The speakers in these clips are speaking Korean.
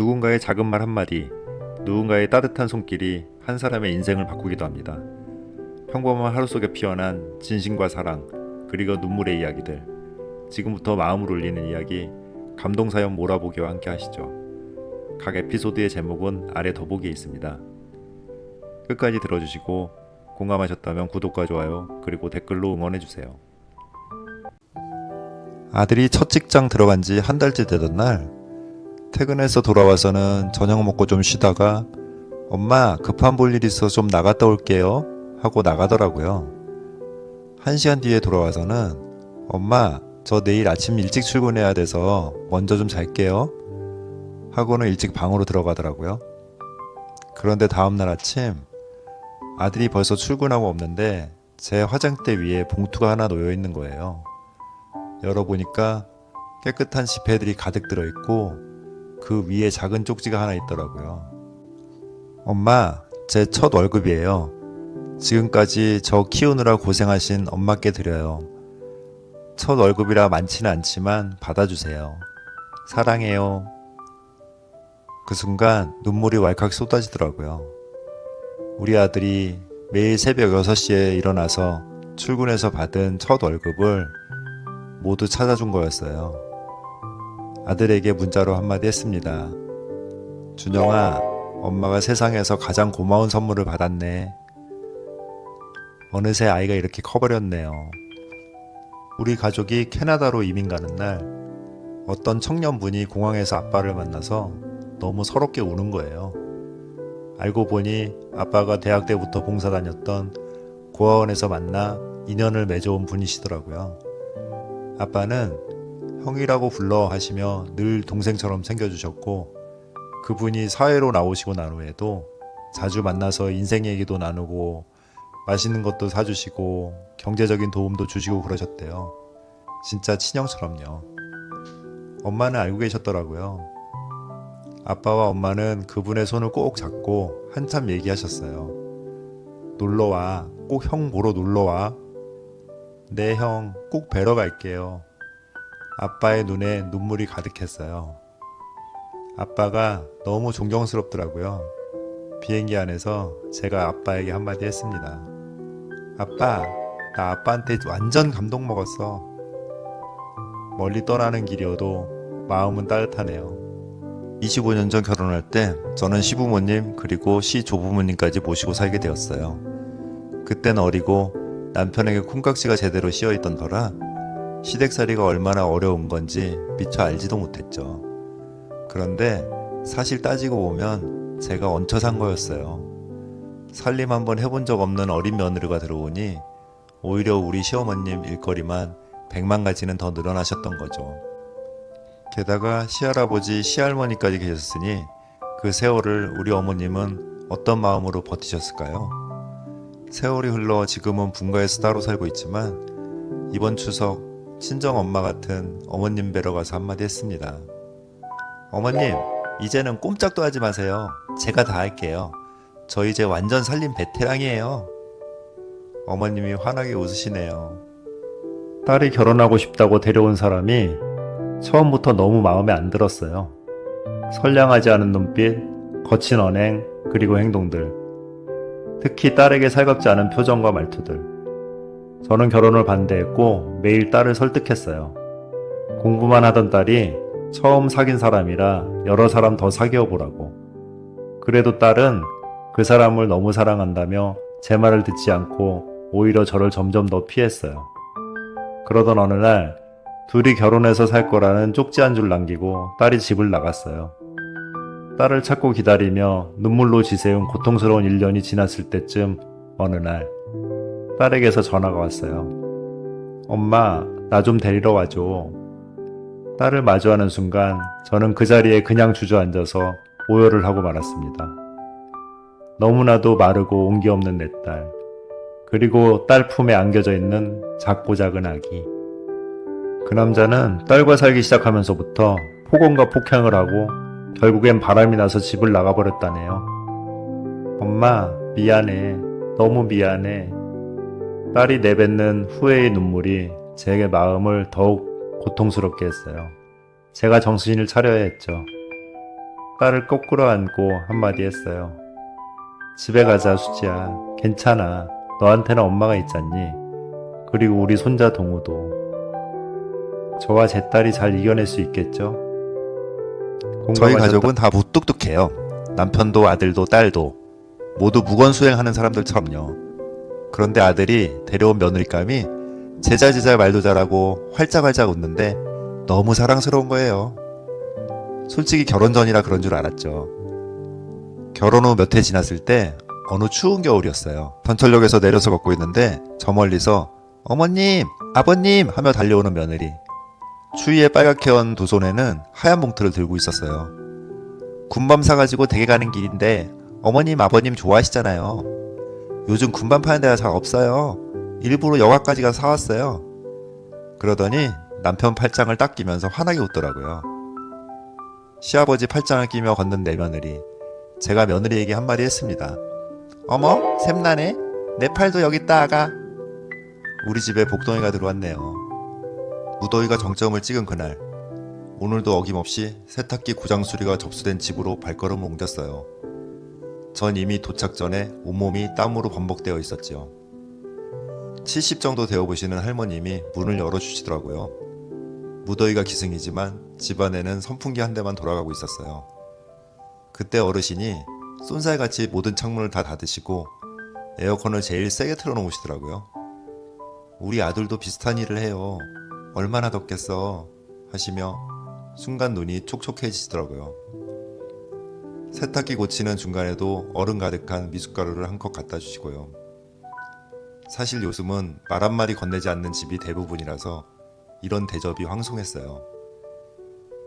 누군가의 작은 말 한마디, 누군가의 따뜻한 손길이 한 사람의 인생을 바꾸기도 합니다. 평범한 하루 속에 피어난 진심과 사랑, 그리고 눈물의 이야기들. 지금부터 마음을 울리는 이야기, 감동사연 몰아보기와 함께 하시죠. 각 에피소드의 제목은 아래 더보기에 있습니다. 끝까지 들어주시고 공감하셨다면 구독과 좋아요, 그리고 댓글로 응원해주세요. 아들이 첫 직장 들어간 지 한 달째 되던 날, 퇴근해서 돌아와서는 저녁 먹고 좀 쉬다가 엄마 급한 볼 일 있어서 좀 나갔다 올게요 하고 나가더라고요. 1시간 뒤에 돌아와서는 엄마 저 내일 아침 일찍 출근해야 돼서 먼저 좀 잘게요 하고는 일찍 방으로 들어가더라고요. 그런데 다음날 아침 아들이 벌써 출근하고 없는데 제 화장대 위에 봉투가 하나 놓여 있는 거예요. 열어보니까 깨끗한 지폐들이 가득 들어있고 그 위에 작은 쪽지가 하나 있더라고요. 엄마, 제 첫 월급이에요. 지금까지 저 키우느라 고생하신 엄마께 드려요. 첫 월급이라 많지는 않지만 받아주세요. 사랑해요. 그 순간 눈물이 왈칵 쏟아지더라고요. 우리 아들이 매일 새벽 6시에 일어나서 출근해서 받은 첫 월급을 모두 찾아준 거였어요. 아들에게 문자로 한마디 했습니다. 준영아, 엄마가 세상에서 가장 고마운 선물을 받았네. 어느새 아이가 이렇게 커버렸네요. 우리 가족이 캐나다로 이민 가는 날, 어떤 청년분이 공항에서 아빠를 만나서 너무 서럽게 우는 거예요. 알고 보니 아빠가 대학 때부터 봉사 다녔던 고아원에서 만나 인연을 맺어온 분이시더라고요. 아빠는 형이라고 불러 하시며 늘 동생처럼 챙겨주셨고, 그분이 사회로 나오시고 난 후에도 자주 만나서 인생 얘기도 나누고 맛있는 것도 사주시고 경제적인 도움도 주시고 그러셨대요. 진짜 친형처럼요. 엄마는 알고 계셨더라고요. 아빠와 엄마는 그분의 손을 꼭 잡고 한참 얘기하셨어요. 놀러와, 꼭 형 보러 놀러와. 네 형, 꼭 뵈러 갈게요. 아빠의 눈에 눈물이 가득했어요. 아빠가 너무 존경스럽더라고요. 비행기 안에서 제가 아빠에게 한마디 했습니다. 아빠, 나 아빠한테 완전 감동 먹었어. 멀리 떠나는 길이어도 마음은 따뜻하네요. 25년 전 결혼할 때 저는 시부모님 그리고 시조부모님까지 모시고 살게 되었어요. 그땐 어리고 남편에게 콩깍지가 제대로 씌어있던 터라 시댁살이가 얼마나 어려운 건지 미처 알지도 못했죠. 그런데 사실 따지고 보면 제가 얹혀 산 거였어요. 살림 한번 해본 적 없는 어린 며느리가 들어오니 오히려 우리 시어머님 일거리만 100만 가지는 더 늘어나셨던 거죠. 게다가 시할아버지, 시할머니까지 계셨으니 그 세월을 우리 어머님은 어떤 마음으로 버티셨을까요? 세월이 흘러 지금은 분가에서 따로 살고 있지만 이번 추석 친정엄마 같은 어머님 뵈러 가서 한마디 했습니다. 어머님, 이제는 꼼짝도 하지 마세요. 제가 다 할게요. 저 이제 완전 살림 베테랑이에요. 어머님이 환하게 웃으시네요. 딸이 결혼하고 싶다고 데려온 사람이 처음부터 너무 마음에 안 들었어요. 선량하지 않은 눈빛, 거친 언행, 그리고 행동들. 특히 딸에게 살갑지 않은 표정과 말투들. 저는 결혼을 반대했고 매일 딸을 설득했어요. 공부만 하던 딸이 처음 사귄 사람이라 여러 사람 더 사귀어 보라고. 그래도 딸은 그 사람을 너무 사랑한다며 제 말을 듣지 않고 오히려 저를 점점 더 피했어요. 그러던 어느 날 둘이 결혼해서 살 거라는 쪽지 한 줄 남기고 딸이 집을 나갔어요. 딸을 찾고 기다리며 눈물로 지새운 고통스러운 1년이 지났을 때쯤 어느 날 딸에게서 전화가 왔어요. 엄마, 나 좀 데리러 와줘. 딸을 마주하는 순간 저는 그 자리에 그냥 주저앉아서 오열을 하고 말았습니다. 너무나도 마르고 온기 없는 내 딸, 그리고 딸 품에 안겨져 있는 작고 작은 아기. 그 남자는 딸과 살기 시작하면서부터 폭언과 폭행을 하고 결국엔 바람이 나서 집을 나가버렸다네요. 엄마, 미안해. 너무 미안해. 딸이 내뱉는 후회의 눈물이 제 마음을 더욱 고통스럽게 했어요. 제가 정신을 차려야 했죠. 딸을 거꾸로 안고 한마디 했어요. 집에 가자, 수지야. 괜찮아. 너한테는 엄마가 있잖니. 그리고 우리 손자 동우도. 저와 제 딸이 잘 이겨낼 수 있겠죠? 저희 가족은 다 무뚝뚝해요. 남편도 아들도 딸도 모두 무건수행하는 사람들처럼요. 그런데 아들이 데려온 며느리감이 제잘제잘 말도 잘하고 활짝활짝 웃는데 너무 사랑스러운 거예요. 솔직히 결혼 전이라 그런 줄 알았죠. 결혼 후 몇 해 지났을 때 어느 추운 겨울이었어요. 전철역에서 내려서 걷고 있는데 저 멀리서 어머님, 아버님 하며 달려오는 며느리. 추위에 빨갛게 언 두 손에는 하얀 봉투를 들고 있었어요. 군밤 사가지고 댁에 가는 길인데 어머님, 아버님 좋아하시잖아요. 요즘 군밤 파는 데가 잘 없어요. 일부러 여가까지 가서 사왔어요. 그러더니 남편 팔짱을 딱 끼면서 환하게 웃더라고요. 시아버지 팔짱을 끼며 걷는 내 며느리. 제가 며느리에게 한마디 했습니다. 어머, 샘나네. 내 팔도 여기 있다, 아가. 우리 집에 복덩이가 들어왔네요. 무더위가 정점을 찍은 그날, 오늘도 어김없이 세탁기 고장 수리가 접수된 집으로 발걸음을 옮겼어요. 전 이미 도착 전에 온몸이 땀으로 범벅되어 있었지요. 70 정도 되어 보시는 할머님이 문을 열어주시더라고요. 무더위가 기승이지만 집안에는 선풍기 한 대만 돌아가고 있었어요. 그때 어르신이 쏜살같이 모든 창문을 다 닫으시고 에어컨을 제일 세게 틀어놓으시더라고요. 우리 아들도 비슷한 일을 해요. 얼마나 덥겠어 하시며 순간 눈이 촉촉해지시더라고요. 세탁기 고치는 중간에도 얼음 가득한 미숫가루를 한 컵 갖다 주시고요. 사실 요즘은 말 한마디 건네지 않는 집이 대부분이라서 이런 대접이 황송했어요.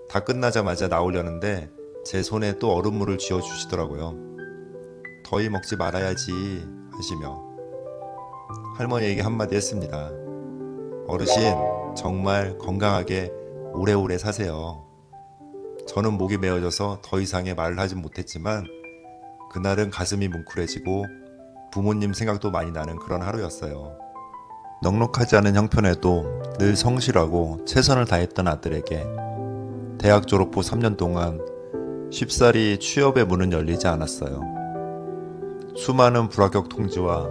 다 끝나자마자 나오려는데 제 손에 또 얼음물을 쥐어 주시더라고요. 더위 먹지 말아야지 하시며 할머니에게 한마디 했습니다. 어르신, 정말 건강하게 오래오래 사세요. 저는 목이 메어져서 더 이상의 말을 하진 못했지만 그날은 가슴이 뭉클해지고 부모님 생각도 많이 나는 그런 하루였어요. 넉넉하지 않은 형편에도 늘 성실하고 최선을 다했던 아들에게 대학 졸업 후 3년 동안 쉽사리 취업의 문은 열리지 않았어요. 수많은 불합격 통지와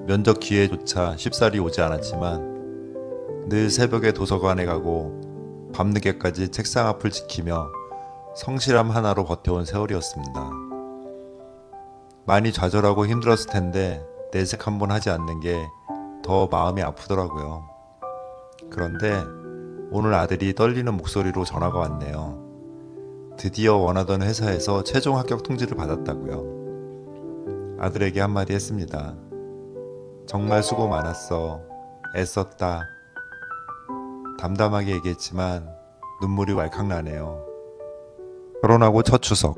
면접 기회조차 쉽사리 오지 않았지만 늘 새벽에 도서관에 가고 밤늦게까지 책상 앞을 지키며 성실함 하나로 버텨온 세월이었습니다. 많이 좌절하고 힘들었을 텐데 내색 한번 하지 않는 게 더 마음이 아프더라고요. 그런데 오늘 아들이 떨리는 목소리로 전화가 왔네요. 드디어 원하던 회사에서 최종 합격 통지를 받았다고요. 아들에게 한마디 했습니다. 정말 수고 많았어. 애썼다. 담담하게 얘기했지만 눈물이 왈칵 나네요. 결혼하고 첫 추석.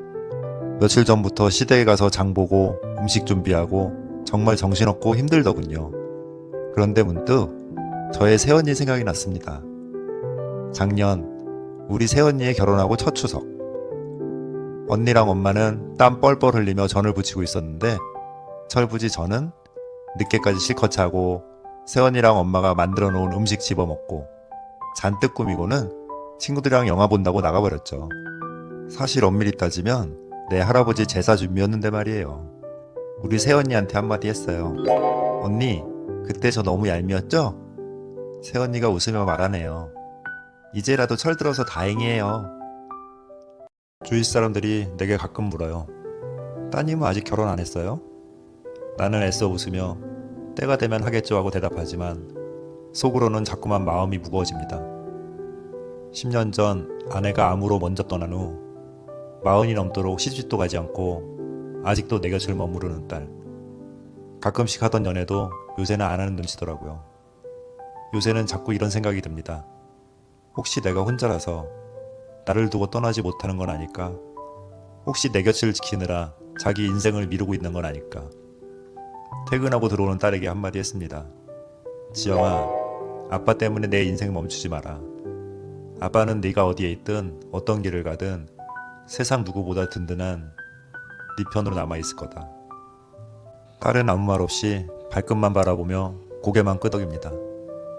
며칠 전부터 시댁에 가서 장 보고 음식 준비하고 정말 정신없고 힘들더군요. 그런데 문득 저의 새언니 생각이 났습니다. 작년 우리 새언니의 결혼하고 첫 추석. 언니랑 엄마는 땀 뻘뻘 흘리며 전을 부치고 있었는데 철부지 저는 늦게까지 실컷 자고 새언니랑 엄마가 만들어 놓은 음식 집어먹고 잔뜩 꾸미고는 친구들이랑 영화 본다고 나가버렸죠. 사실 엄밀히 따지면 내 할아버지 제사 준비였는데 말이에요. 우리 새언니한테 한마디 했어요. 언니, 그때 저 너무 얄미웠죠? 새언니가 웃으며 말하네요. 이제라도 철들어서 다행이에요. 주위 사람들이 내게 가끔 물어요. 따님은 아직 결혼 안 했어요? 나는 애써 웃으며 때가 되면 하겠죠 하고 대답하지만 속으로는 자꾸만 마음이 무거워집니다. 10년 전 아내가 암으로 먼저 떠난 후 40이 넘도록 시집도 가지 않고 아직도 내 곁을 머무르는 딸. 가끔씩 하던 연애도 요새는 안 하는 눈치더라고요. 요새는 자꾸 이런 생각이 듭니다. 혹시 내가 혼자라서 나를 두고 떠나지 못하는 건 아닐까? 혹시 내 곁을 지키느라 자기 인생을 미루고 있는 건 아닐까? 퇴근하고 들어오는 딸에게 한마디 했습니다. 지영아, 아빠 때문에 내 인생 멈추지 마라. 아빠는 네가 어디에 있든 어떤 길을 가든 세상 누구보다 든든한 네 편으로 남아있을 거다. 딸은 아무 말 없이 발끝만 바라보며 고개만 끄덕입니다.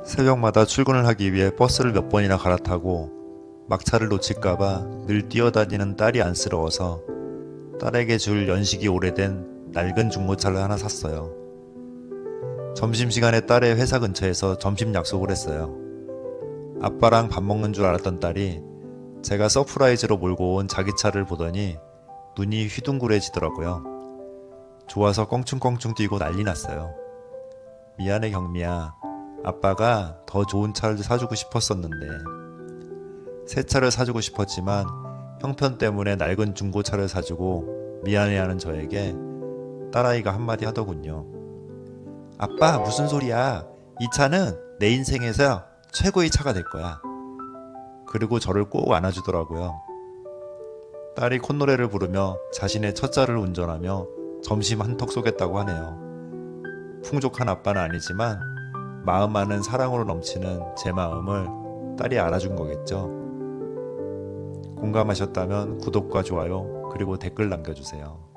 새벽마다 출근을 하기 위해 버스를 몇 번이나 갈아타고 막차를 놓칠까봐 늘 뛰어다니는 딸이 안쓰러워서 딸에게 줄 연식이 오래된 낡은 중고차를 하나 샀어요. 점심시간에 딸의 회사 근처에서 점심 약속을 했어요. 아빠랑 밥 먹는 줄 알았던 딸이 제가 서프라이즈로 몰고 온 자기 차를 보더니 눈이 휘둥그레지더라고요. 좋아서 껑충껑충 뛰고 난리 났어요. 미안해 경미야. 아빠가 더 좋은 차를 사주고 싶었었는데. 새 차를 사주고 싶었지만 형편 때문에 낡은 중고차를 사주고 미안해하는 저에게 딸아이가 한마디 하더군요. 아빠 무슨 소리야. 이 차는 내 인생에서 최고의 차가 될 거야. 그리고 저를 꼭 안아주더라고요. 딸이 콧노래를 부르며 자신의 첫 차를 운전하며 점심 한턱 쏘겠다고 하네요. 풍족한 아빠는 아니지만 마음 많은 사랑으로 넘치는 제 마음을 딸이 알아준 거겠죠. 공감하셨다면 구독과 좋아요 그리고 댓글 남겨주세요.